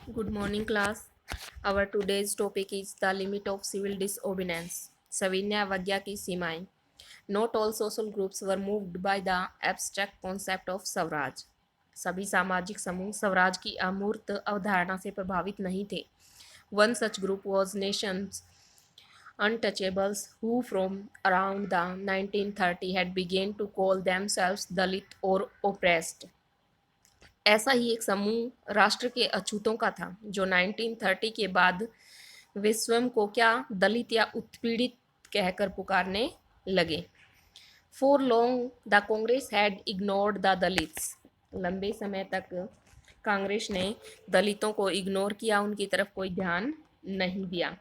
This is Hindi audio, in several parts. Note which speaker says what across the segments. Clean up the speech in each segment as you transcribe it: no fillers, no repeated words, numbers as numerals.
Speaker 1: Good morning, class. Our today's topic is the limit of civil disobedience. सविनय अवज्ञा की सीमाएं. Not all social groups were moved by the abstract concept of Swaraj. सभी सामाजिक समूह स्वराज की अमूर्त अवधारणा से प्रभावित नहीं थे. One such group was nations untouchables who from around the 1930 had begun to call themselves Dalit or oppressed. ऐसा ही एक समूह राष्ट्र के अछूतों का था जो 1930 के बाद वे स्वयं को क्या दलित या उत्पीड़ित कहकर पुकारने लगे. For long the Congress had ignored the Dalits. लंबे समय तक कांग्रेस ने दलितों को इग्नोर किया, उनकी तरफ कोई ध्यान नहीं दिया.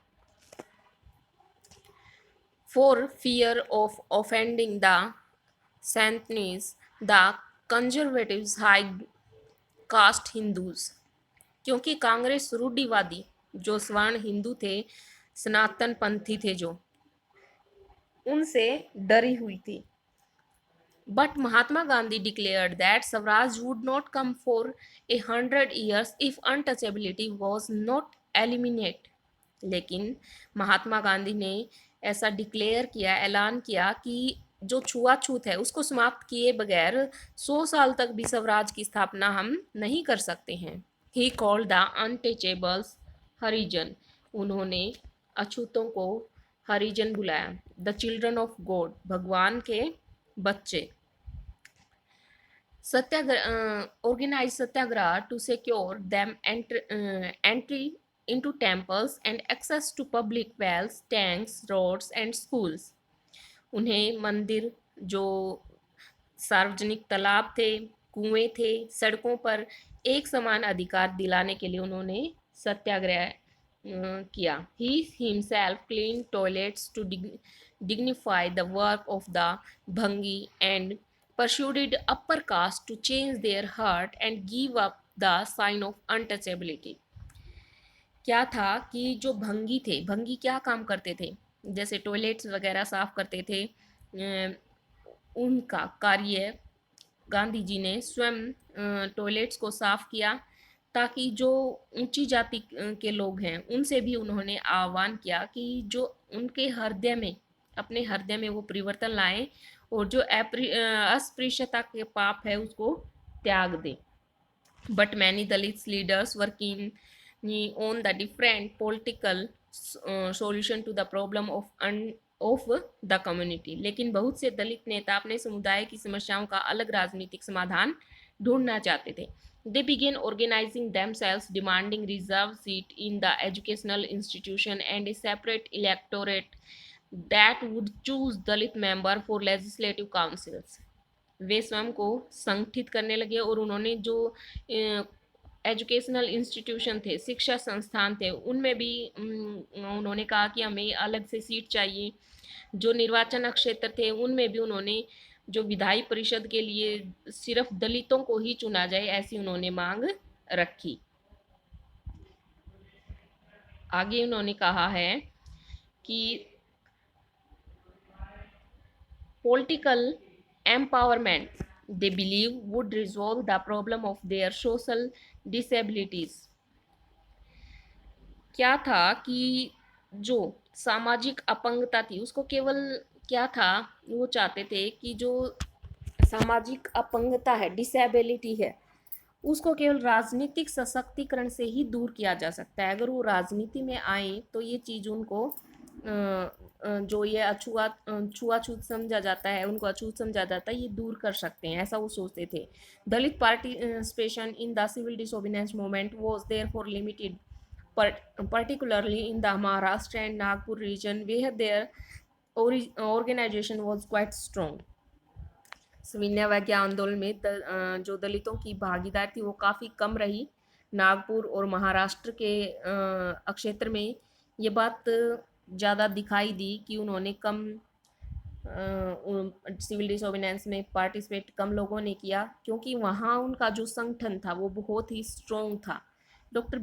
Speaker 1: For fear of offending the Sanatanis the conservatives high caste Hindus. क्योंकि कांग्रेस रूढ़िवादी जो स्वर्ण हिंदू थे, सनातन पंथी थे, जो उनसे डरी हुई थी. But Mahatma Gandhi declared that Swaraj would not come for 100 years if untouchability was not eliminate. लेकिन महात्मा गांधी ने ऐसा डिक्लेयर किया, ऐलान किया कि जो छुआछूत है उसको समाप्त किए बगैर 100 साल तक भी स्वराज की स्थापना हम नहीं कर सकते हैं. ही कॉल्ड द अनटचेबल्स हरिजन. उन्होंने अछूतों को हरिजन बुलाया. द चिल्ड्रन ऑफ गॉड, भगवान के बच्चे. सत्याग्रह organized Satyagraha to secure them entry into temples and access to public wells, tanks, roads and schools. उन्हें मंदिर, जो सार्वजनिक तालाब थे, कुएं थे, सड़कों पर एक समान अधिकार दिलाने के लिए उन्होंने सत्याग्रह किया. He himself clean toilets to dignify the work of the bhangi and persuaded upper caste to change their heart and give up the sign of untouchability. क्या था कि जो भंगी थे, भंगी क्या काम करते थे, जैसे टॉयलेट्स वगैरह साफ करते थे, उनका कार्य गांधी जी ने स्वयं टॉयलेट्स को साफ किया, ताकि जो ऊंची जाति के लोग हैं उनसे भी उन्होंने आह्वान किया कि जो उनके हृदय में, अपने हृदय में वो परिवर्तन लाएं और जो अस्पृश्यता के पाप है उसको त्याग दें. But many Dalit leaders working on the different political solution to the problem of the community. लेकिन बहुत से दलित नेता अपने समुदाय की समस्याओं का अलग राजनीतिक समाधान ढूंढना चाहते थे. They began organizing themselves, demanding reserved seat in the educational institution and a separate electorate that would choose Dalit member for legislative councils. वे स्वयं को संगठित करने लगे और उन्होंने जो एजुकेशनल इंस्टीट्यूशन थे, शिक्षा संस्थान थे, उनमें भी उन्होंने कहा कि हमें अलग से सीट चाहिए. जो निर्वाचन क्षेत्र थे उनमें भी उन्होंने जो विधायी परिषद के लिए सिर्फ दलितों को ही चुना जाए, ऐसी उन्होंने मांग रखी. आगे उन्होंने कहा है कि political empowerment they believe would resolve the problem of their social disabilities. क्या था कि जो सामाजिक अपंगता थी उसको केवल क्या था, वो चाहते थे कि जो सामाजिक अपंगता है, डिसेबिलिटी है, उसको केवल राजनीतिक सशक्तिकरण से ही दूर किया जा सकता है. अगर वो राजनीति में आए तो ये चीज़ उनको जो ये छुआछूत समझा जाता है, उनको अछूत समझा जाता है, ये दूर कर सकते हैं, ऐसा वो सोचते थे. Dalit participation in the civil disobedience movement was there for limited, particularly in the Maharashtra and Nagpur region where their organization was quite strong. सविनय अवज्ञा आंदोलन में जो दलितों की भागीदारी थी वो काफ़ी कम रही. नागपुर और महाराष्ट्र के क्षेत्र में ये बात ज़्यादा दिखाई दी कि उन्होंने कम सिविल डिसोबिडियंस में पार्टिसिपेट कम लोगों ने किया, क्योंकि वहाँ उनका जो संगठन था वो बहुत ही स्ट्रॉन्ग था. Dr.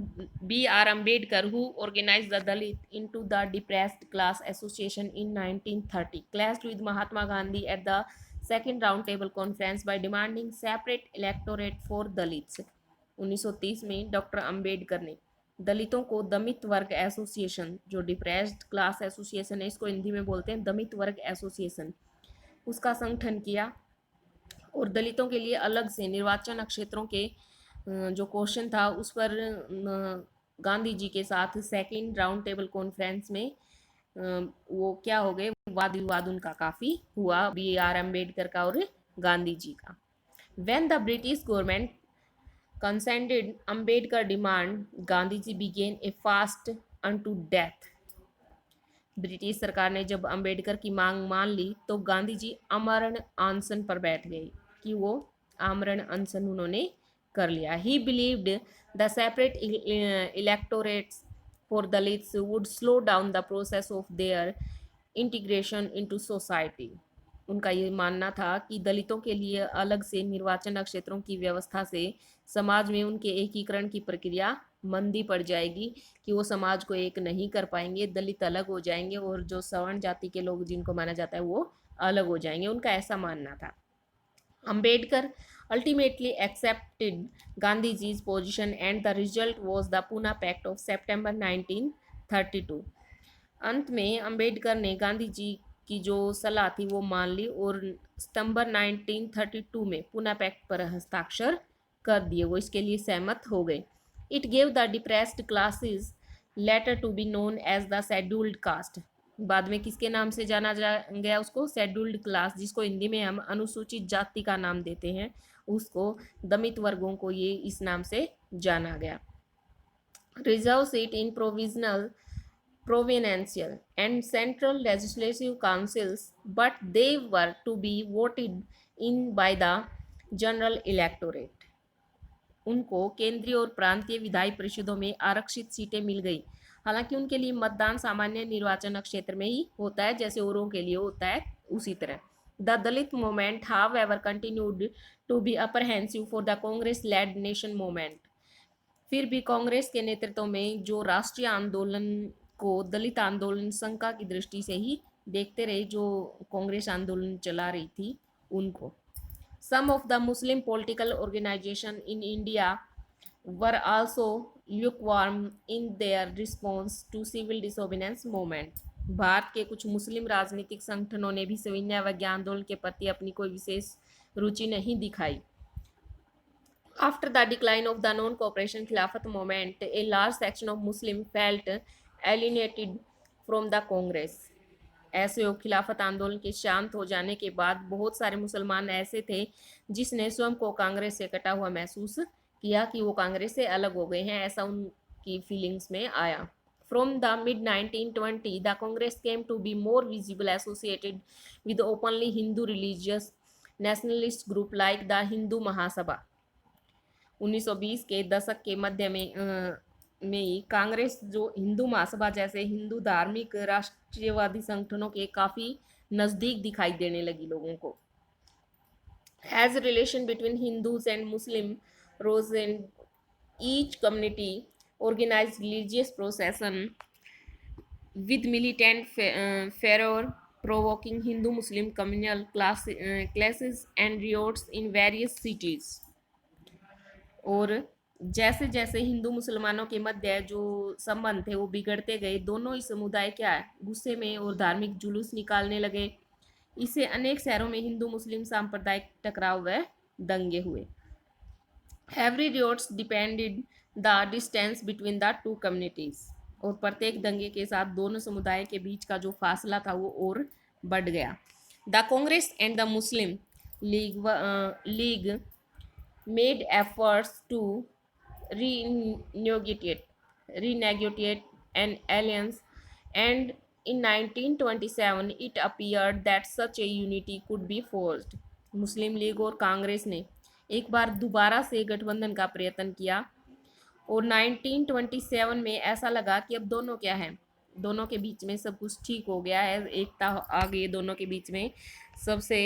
Speaker 1: B.R. Ambedkar, who organized the Dalit into the Depressed Class Association in 1930, clashed with Mahatma Gandhi at the Second Roundtable Conference by demanding separate electorate for Dalits. 1930 में डॉक्टर अम्बेडकर ने दलितों को दमित वर्ग एसोसिएशन, जो डिप्रेस्ड क्लास एसोसिएशन है, इसको हिंदी में बोलते हैं दमित वर्ग एसोसिएशन, उसका संगठन किया। और दलितों के लिए अलग से निर्वाचन क्षेत्रों के जो क्वेश्चन था उस पर गांधी जी के साथ सेकंड राउंड टेबल कॉन्फ्रेंस में वो क्या हो गए, वाद विवाद उनका काफ़ी हुआ, B.R. अम्बेडकर का और गांधी जी का। When the British government consented Ambedkar demand, Gandhi ji began a fast unto death. British सरकार ने जब अम्बेडकर की मांग मान ली तो गांधी जी आमरण अनशन पर बैठ गए, कि वो आमरण अनशन उन्होंने कर लिया। ही believed the separate electorates for Dalits would slow down the process of their integration into society. उनका ये मानना था कि दलितों के लिए अलग से निर्वाचन क्षेत्रों की व्यवस्था से समाज में उनके एकीकरण की प्रक्रिया मंदी पड़ जाएगी, कि वो समाज को एक नहीं कर पाएंगे, दलित अलग हो जाएंगे और जो सवर्ण जाति के लोग जिनको माना जाता है वो अलग हो जाएंगे, उनका ऐसा मानना था। Ambedkar ultimately accepted Gandhiji's position and the result was the Pune Pact of September 1932। अंत में अम्बेडकर ने गांधी जी की जो सलाह थी वो मान ली और सितंबर 1932 में पूना पैक्ट पर हस्ताक्षर कर दिए, वो इसके लिए सहमत हो गए। It gave the depressed classes later to be known as the scheduled caste. बाद में किसके नाम से जाना गया उसको, शेड्यूल्ड क्लास, जिसको हिंदी में हम अनुसूचित जाति का नाम देते हैं, उसको दमित वर्गों को ये इस नाम से जाना गया। Reserve seat in provisional, provincial and central legislative councils, but they were to be voted in by the general electorate। उनको केंद्रीय और प्रांतीय विधायी परिषदों में आरक्षित सीटें मिल गई। हालांकि उनके लिए मतदान सामान्य निर्वाचन क्षेत्र में ही होता है, जैसे औरों के लिए होता है उसी तरह। The Dalit movement however continued to be apprehensive for the Congress led nation movement. फिर भी कांग्रेस के नेतृत्व में जो राष्ट्रीय आंदोलन को दलित आंदोलन शंका की दृष्टि से ही देखते रहे, जो कांग्रेस आंदोलन चला रही थी उनको। Some of the Muslim political organisation in India were also lukewarm in their response to civil disobedience movement. Bharat के कुछ मुस्लिम राजनीतिक संगठनों ने भी सविनय अवज्ञा आंदोलन के प्रति अपनी कोई विशेष रुचि नहीं दिखाई। After the decline of the non-cooperation Khilafat movement, a large section of Muslims felt alienated from the Congress। ऐसे हो खिलाफत आंदोलन के शांत हो जाने के बाद बहुत सारे मुसलमान ऐसे थे जिसने स्वयं को कांग्रेस से कटा हुआ महसूस किया, कि वो कांग्रेस से अलग हो गए हैं, ऐसा उनकी फीलिंग्स में आया। From the mid 1920, the Congress came to be more visible associated with openly Hindu religious nationalist group like the Hindu Mahasabha। 1920 के दशक के मध्य में ही कांग्रेस जो हिंदू महासभा जैसे हिंदू धार्मिक राष्ट्रीयवादी संगठनों के काफ़ी नज़दीक दिखाई देने लगी लोगों को। As relation between Hindus and Muslim rose, and each community organized religious procession with militant fervor, provoking Hindu-Muslim communal clashes and riots in various cities। और जैसे जैसे हिंदू मुसलमानों के मध्य जो संबंध थे वो बिगड़ते गए, दोनों ही समुदाय क्या है गुस्से में और धार्मिक जुलूस निकालने लगे। इससे अनेक शहरों में हिंदू मुस्लिम सांप्रदायिक टकराव व दंगे हुए। Every riots depended the distance between the two communities. और प्रत्येक दंगे के साथ दोनों समुदाय के बीच का जो फासला था वो और बढ़ गया। The Congress and the Muslim league made efforts to renegotiate an alliance, and in 1927 it appeared that such a unity could be forged। Muslim league और कांग्रेस ने एक बार दोबारा से गठबंधन का प्रयत्न किया और 1927 में ऐसा लगा कि अब दोनों क्या है, दोनों के बीच में सब कुछ ठीक हो गया है, एकता आ गई दोनों के बीच में, सबसे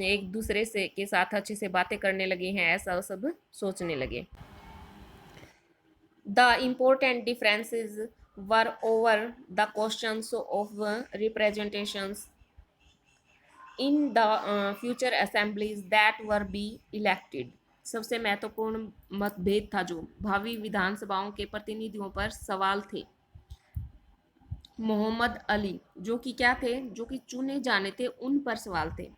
Speaker 1: एक दूसरे से के साथ अच्छे से बातें करने लगे हैं, ऐसा सब सोचने लगे। The important differences were over the questions of representations in the future assemblies that were be elected. सबसे महत्वपूर्ण मतभेद था जो भावी विधानसभाओं के प्रतिनिधियों पर सवाल थे। मोहम्मद अली जो कि क्या थे, जो कि चुने जाने थे, उन पर सवाल थे।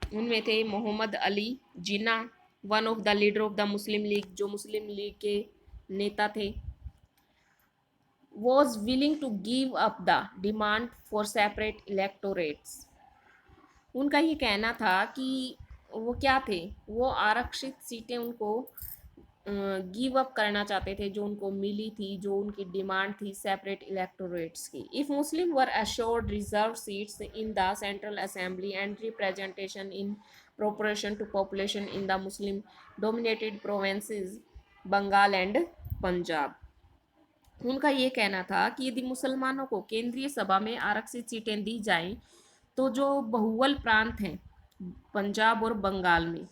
Speaker 1: उनमें थे Mohammed Ali Jinnah, one of the leader of the Muslim League, जो मुस्लिम लीग के नेता थे, was willing to give up the demand for separate electorates। उनका ये कहना था कि वो क्या थे, वो आरक्षित सीटें उनको गिव अप करना चाहते थे जो उनको मिली थी, जो उनकी डिमांड थी सेपरेट इलेक्टोरेट्स की। If Muslim were assured reserve seats in the central assembly and representation in proportion to population in the Muslim dominated provinces Bengal and Punjab. उनका ये कहना था कि यदि मुसलमानों को केंद्रीय सभा में आरक्षित सीटें दी जाएं तो जो बहुवल प्रांत हैं पंजाब और बंगाल में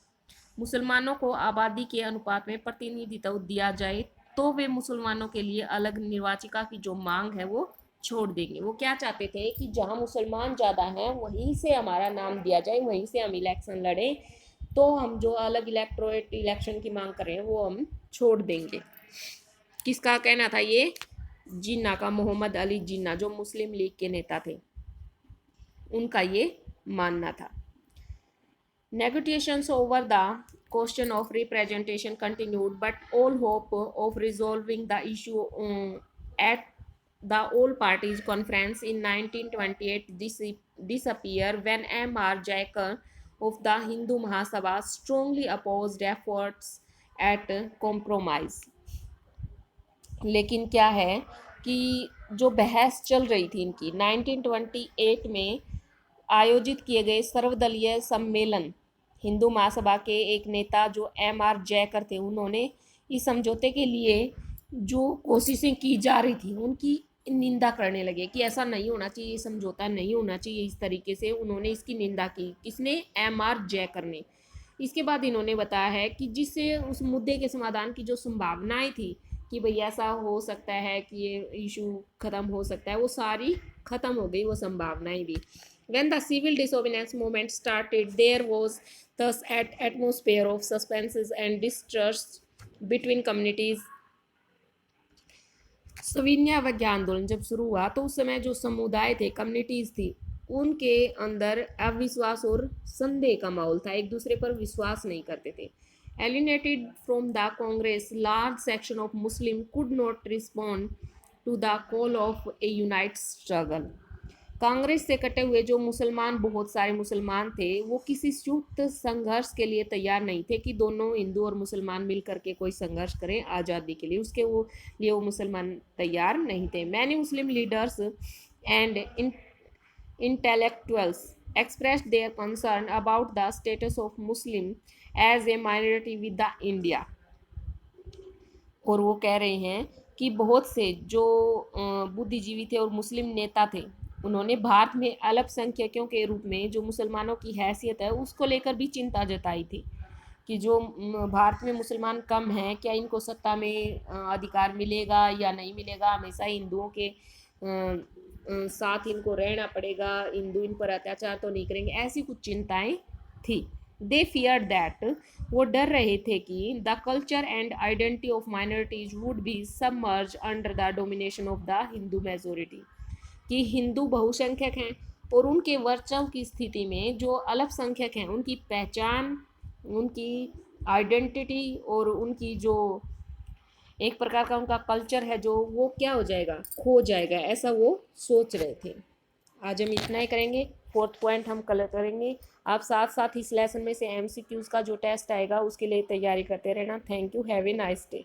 Speaker 1: मुसलमानों को आबादी के अनुपात में प्रतिनिधित्व दिया जाए तो वे मुसलमानों के लिए अलग निर्वाचिका की जो मांग है वो छोड़ देंगे। वो क्या चाहते थे कि जहां मुसलमान ज़्यादा हैं वहीं से हमारा नाम दिया जाए, वहीं से हम इलेक्शन लड़ें, तो हम जो अलग इलेक्टोरेट इलेक्शन की मांग कर रहे हैं वो हम छोड़ देंगे। किसका कहना था ये? जिन्ना का, मोहम्मद अली जिन्ना, जो मुस्लिम लीग के नेता थे, उनका ये मानना था। Negotiations over the question of representation continued, but all hope of resolving the issue at the All Parties Conference in 1928 disappeared when M.R. Jacker of the Hindu Mahasabha strongly opposed efforts at compromise। लेकिन क्या है कि जो बहस चल रही थी इनकी 1928 में आयोजित किए गए सर्वदलीय सम्मेलन, हिंदू महासभा के एक नेता जो M.R. जयकर थे, उन्होंने इस समझौते के लिए जो कोशिशें की जा रही थी उनकी निंदा करने लगे कि ऐसा नहीं होना चाहिए, समझौता नहीं होना चाहिए इस तरीके से। उन्होंने इसकी निंदा की। किसने? M.R. जयकर ने। इसके बाद इन्होंने बताया है कि जिससे उस मुद्दे के समाधान की जो संभावनाएं थी कि भाई ऐसा हो सकता है कि ये इशू ख़त्म हो सकता है, वो सारी ख़त्म हो गई, वो संभावनाएं भी। When the civil disobedience movement started, there was thus an atmosphere of suspense and distrust between communities। सविनय अवज्ञा आंदोलन जब शुरू हुआ तो उस समय जो समुदाय थे, कम्युनिटीज थी, उनके अंदर अविश्वास और संदेह का माहौल था, एक दूसरे पर विश्वास नहीं करते थे। Alienated from the Congress, large section of Muslim could not respond to the call of a united struggle। Congress से कटे हुए जो मुसलमान, बहुत सारे मुसलमान थे, वो किसी संयुक्त संघर्ष के लिए तैयार नहीं थे कि दोनों हिंदू और मुसलमान मिल करके कोई संघर्ष करें आज़ादी के लिए, उसके लिए वो मुसलमान तैयार नहीं थे। Many Muslim leaders and intellectuals expressed their concern about the status of Muslim as a minority with the India। और वो कह रहे हैं कि बहुत से जो बुद्धिजीवी थे और मुस्लिम नेता थे, उन्होंने भारत में अल्पसंख्यकों के रूप में जो मुसलमानों की हैसियत है उसको लेकर भी चिंता जताई थी कि जो भारत में मुसलमान कम हैं, क्या इनको सत्ता में अधिकार मिलेगा या नहीं मिलेगा, हमेशा हिंदुओं के साथ इनको रहना पड़ेगा, हिंदू इन पर अत्याचार तो नहीं करेंगे, ऐसी कुछ चिंताएं थी। दे फियर दैट, वो डर रहे थे कि the culture and identity of minorities would be submerge under the domination of the Hindu majority, कि हिंदू बहुसंख्यक हैं और उनके वर्चस्व की स्थिति में जो अल्पसंख्यक हैं उनकी पहचान, उनकी आइडेंटिटी और उनकी जो एक प्रकार का उनका कल्चर है जो वो क्या हो जाएगा, खो जाएगा, ऐसा वो सोच रहे थे। आज हम इतना ही करेंगे, 4th पॉइंट हम कल करेंगे। आप साथ साथ इस लेसन में से MCQs का जो टेस्ट आएगा उसके लिए तैयारी करते रहना। Thank you, have a nice day.